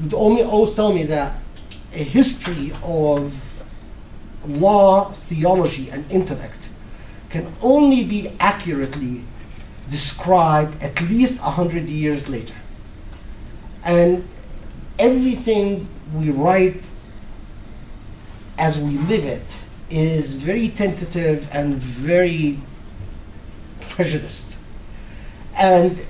would always tell me that a history of law, theology, and intellect can only be accurately described at least 100 years later. And everything we write as we live it is very tentative and very prejudiced. And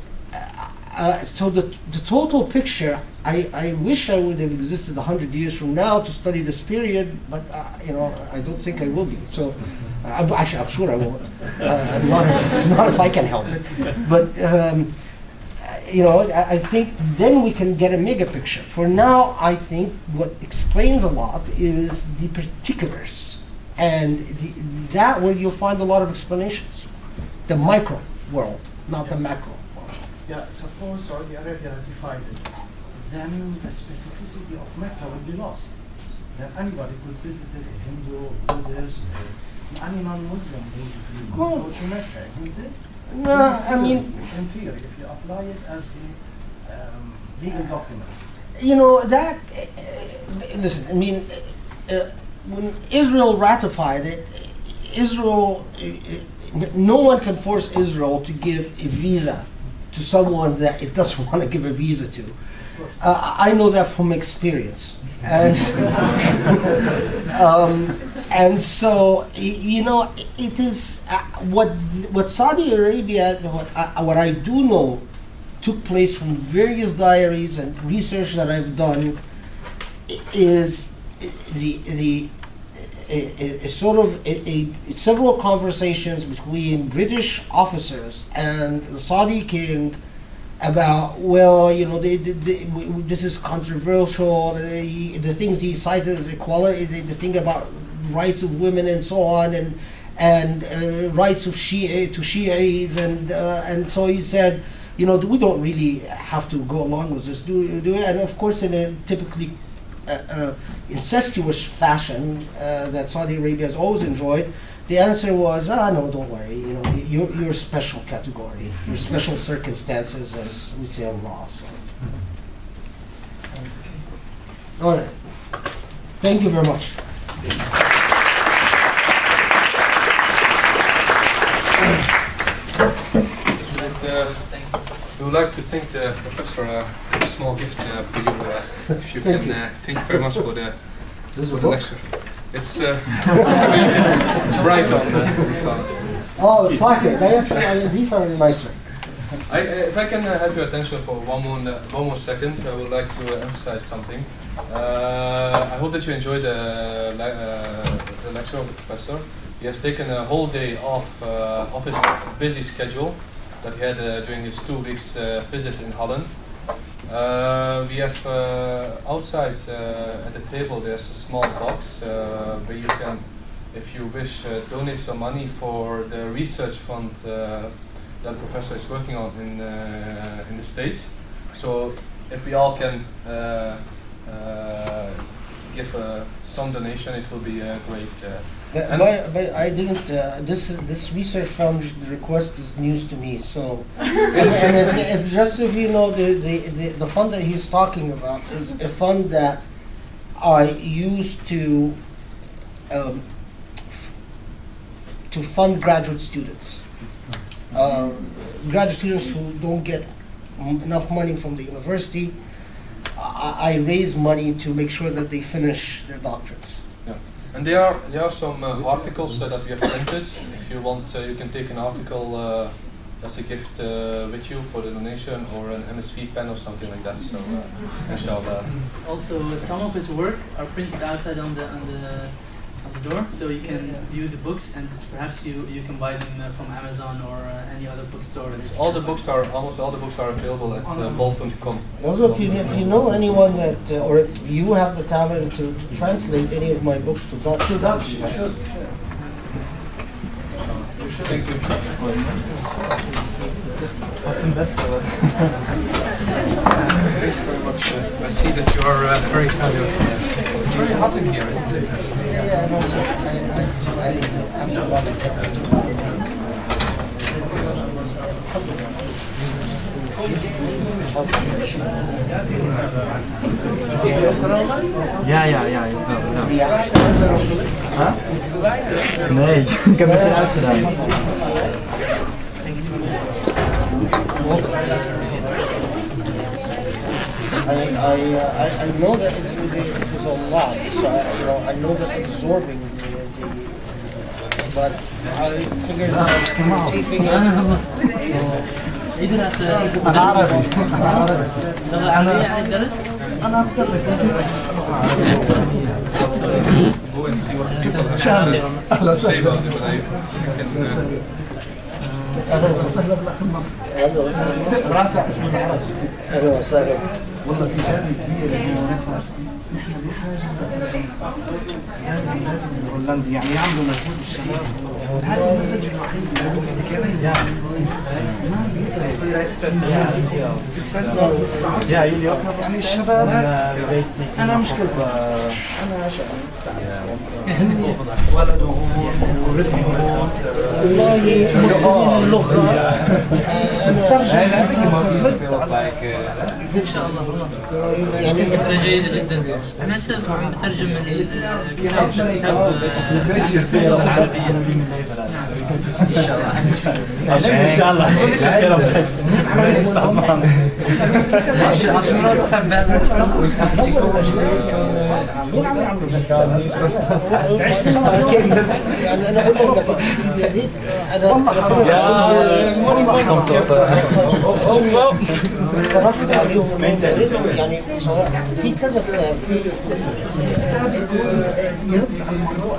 so the total picture, I wish I would have existed 100 years from now to study this period, but I don't think I will be. So I'm sure I won't. Not if I can help it. But I think then we can get a mega picture. For now, I think what explains a lot is the particulars, and that where you'll find a lot of explanations. The micro world, not the macro world. Yeah, suppose Saudi Arabia ratified it, then the specificity of Mecca would be lost. Then anybody could visit it, Hindu, Buddhist, any non-Muslim basically could go to Mecca, isn't it? No, I mean, in theory, if you apply it as a legal document. Listen, I mean, when Israel ratified it, no one can force Israel to give a visa to someone that it doesn't want to give a visa to. I know that from experience. And and so it is what Saudi Arabia, what I do know, took place from various diaries and research that I've done, is several conversations between British officers and the Saudi king about, this is controversial, the things he cited as equality, the thing about rights of women and so on, and rights of Shi'is, and so he said, we don't really have to go along with this, do it? And of course, in a typically incestuous fashion that Saudi Arabia has always enjoyed, the answer was, no, don't worry, you're a special category, you're special circumstances, as we say in law. So. All right. Thank you very much. We would like to thank the professor, a small gift for you, if you can. Thank you very much for the lecture. It's bright on the Oh, the placard. These are nicer. If I can have your attention for one more second, I would like to emphasize something. I hope that you enjoyed the lecture of the professor. He has taken a whole day off of his busy schedule that he had during his 2 weeks visit in Holland. We have outside at the table there's a small box where you can, if you wish, donate some money for the research fund that the professor is working on in the States. So if we all can give some donation, it will be great. But I didn't. This research fund request is news to me. So, and if you know, the fund that he's talking about is a fund that I use to fund graduate students. Graduate students who don't get enough money from the university, I raise money to make sure that they finish their doctorates. Yeah. And there are some articles that we have printed. If you want, you can take an article as a gift with you for the donation, or an MSV pen or something like that. So, inshallah. Also, some of his work are printed outside on the door, so you can view the books, and perhaps you can buy them from Amazon or any other bookstore. Almost all the books are available at bol.com. Also, if you know anyone that, or if you have the talent to translate any of my books to Dutch, Thank you. Awesome bestseller. Thank you very much. I see that you are very tired. It's very hot in here, isn't it? Yeah, no, sir. I'm Ja. Huh? Nee, ik heb het eruit gedaan. I know that it was a lot, so I know that absorbing but I figured keeping it. يدرس أنا عربي. لغة عربية يعني يدرس؟ أنا بدرس. Go and see what people have to say about it. أهلا وسهلا بالأخ المصري. رافع اسمي العربي. أهلا وسهلا. والله في جانب كبير نحن بحاجة لازم الهولندي يعني يعملوا مجهود الشباب. هذا المسج الوحيد اللي يعني الشباب أنا مشكلة أنا ولدهم ورثهم والله اللغة إن شاء الله يعني فكرة جيدة جدا. أنا هسه عم بترجم من كتاب اللغة العربية. إن شاء الله. إن شاء الله. يعني أنا أقول لك تركت عليهم يعني سواء في كذا في كتاب يرد على الموضوع